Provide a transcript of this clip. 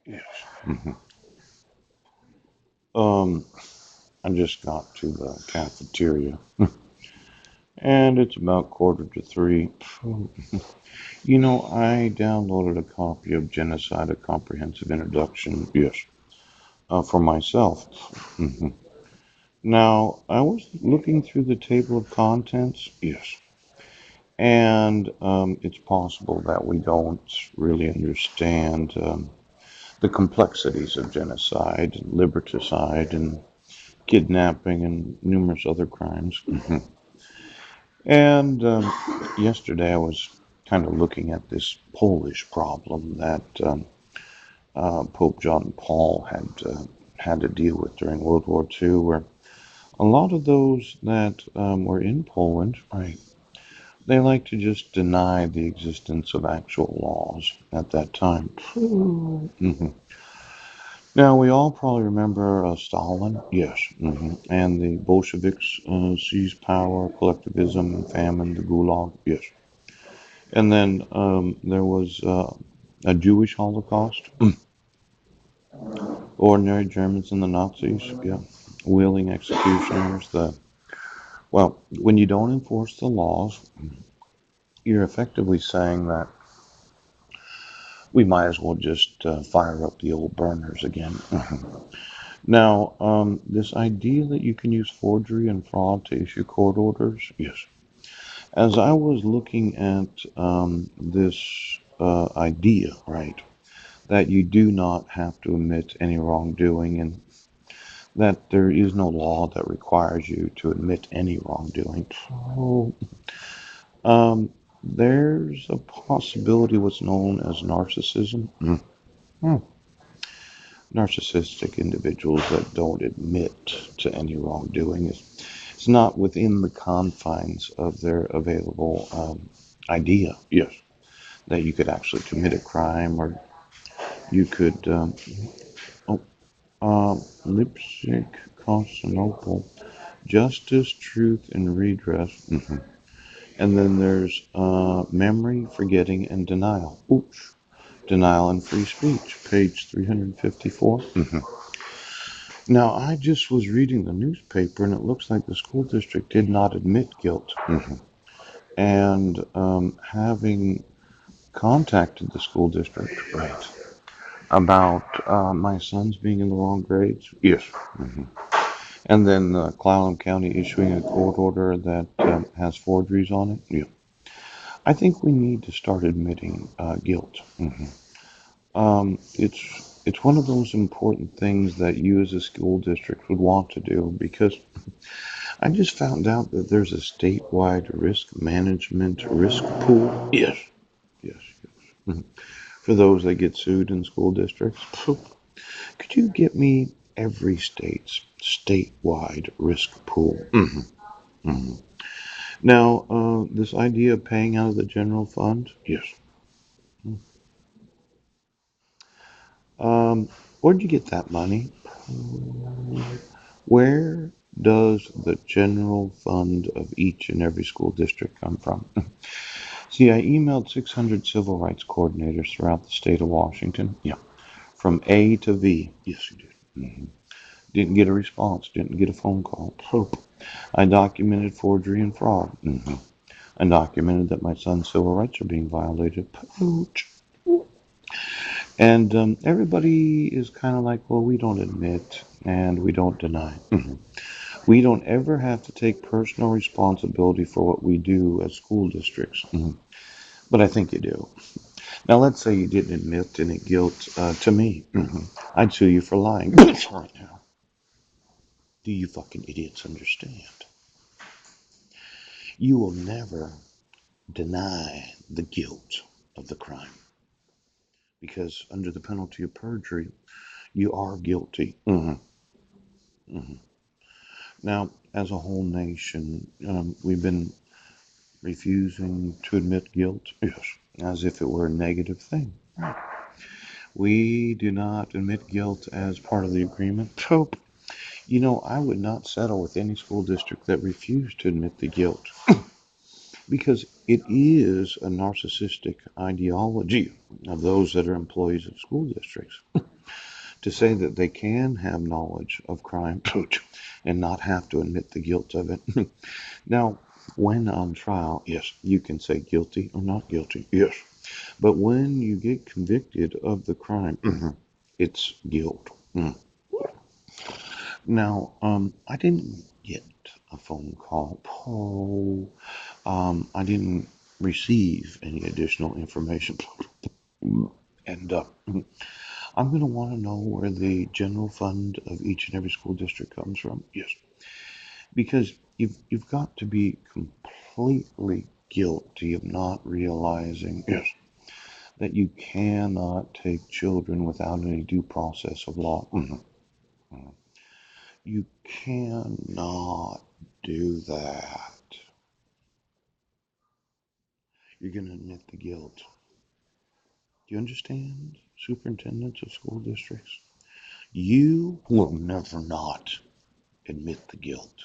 Yes. hmm Um, I just got to the cafeteria, and it's about quarter to three. I downloaded a copy of Genocide: A Comprehensive Introduction. Yes. For myself. hmm Now, I was looking through the table of contents. Yes. And it's possible that we don't really understand the complexities of genocide, and liberticide, and kidnapping, and numerous other crimes. And yesterday I was kind of looking at this Polish problem that Pope John Paul had to deal with during World War II, where a lot of those that were in Poland, right, they like to just deny the existence of actual laws at that time. hmm Now, we all probably remember Stalin, yes, and the Bolsheviks seized power, collectivism and famine, the Gulag, yes. And then there was a Jewish Holocaust, ordinary Germans and the Nazis, yeah, willing executioners. When you don't enforce the laws, you're effectively saying that we might as well just fire up the old burners again. Now, this idea that you can use forgery and fraud to issue court orders, yes. As I was looking at this idea, right, that you do not have to admit any wrongdoing and that there is no law that requires you to admit any wrongdoing. So, there's a possibility what's known as narcissism. Mm. Narcissistic individuals that don't admit to any wrongdoing. It's not within the confines of their available idea, yes, that you could actually commit a crime or you could, oh, Lipsic, Constantinople, justice, truth, and redress. And then there's memory, forgetting, and denial. Oops. Denial and free speech, page 354. Now, I just was reading the newspaper, and it looks like the school district did not admit guilt. And having contacted the school district, right, about my sons being in the wrong grades, yes. And then Clallam County issuing a court order that has forgeries on it, yeah. I think we need to start admitting guilt. It's one of those important things that you as a school district would want to do because I just found out that there's a statewide risk management risk pool. Yes, yes, yes. For those that get sued in school districts. Could you get me every state's statewide risk pool? hmm Now, this idea of paying out of the general fund? Yes. Um, where'd you get that money? Where does the general fund of each and every school district come from? See, I emailed 600 civil rights coordinators throughout the state of Washington. Yeah, from A to V. Yes, you did. Didn't get a response. Didn't get a phone call. Poop. I documented forgery and fraud. I documented that my son's civil rights are being violated. Pooch. And everybody is kind of like, well, we don't admit and we don't deny. We don't ever have to take personal responsibility for what we do as school districts. But I think you do. Now, let's say you didn't admit any guilt to me. I'd sue you for lying. Right now. Do you fucking idiots understand? You will never deny the guilt of the crime because under the penalty of perjury, you are guilty. hmm Now, as a whole nation, we've been refusing to admit guilt, yes, as if it were a negative thing. We do not admit guilt as part of the agreement. Hope. I would not settle with any school district that refused to admit the guilt because it is a narcissistic ideology of those that are employees of school districts. To say that they can have knowledge of crime and not have to admit the guilt of it. Now, when on trial, yes, you can say guilty or not guilty, yes. But when you get convicted of the crime, it's guilt. Now, I didn't get a phone call. Paul, I didn't receive any additional information. And I'm going to want to know where the general fund of each and every school district comes from. Yes, because you've got to be completely guilty of not realizing, yes, that you cannot take children without any due process of law. You cannot do that. You're going to admit the guilt. Do you understand, superintendents of school districts? You will never not admit the guilt.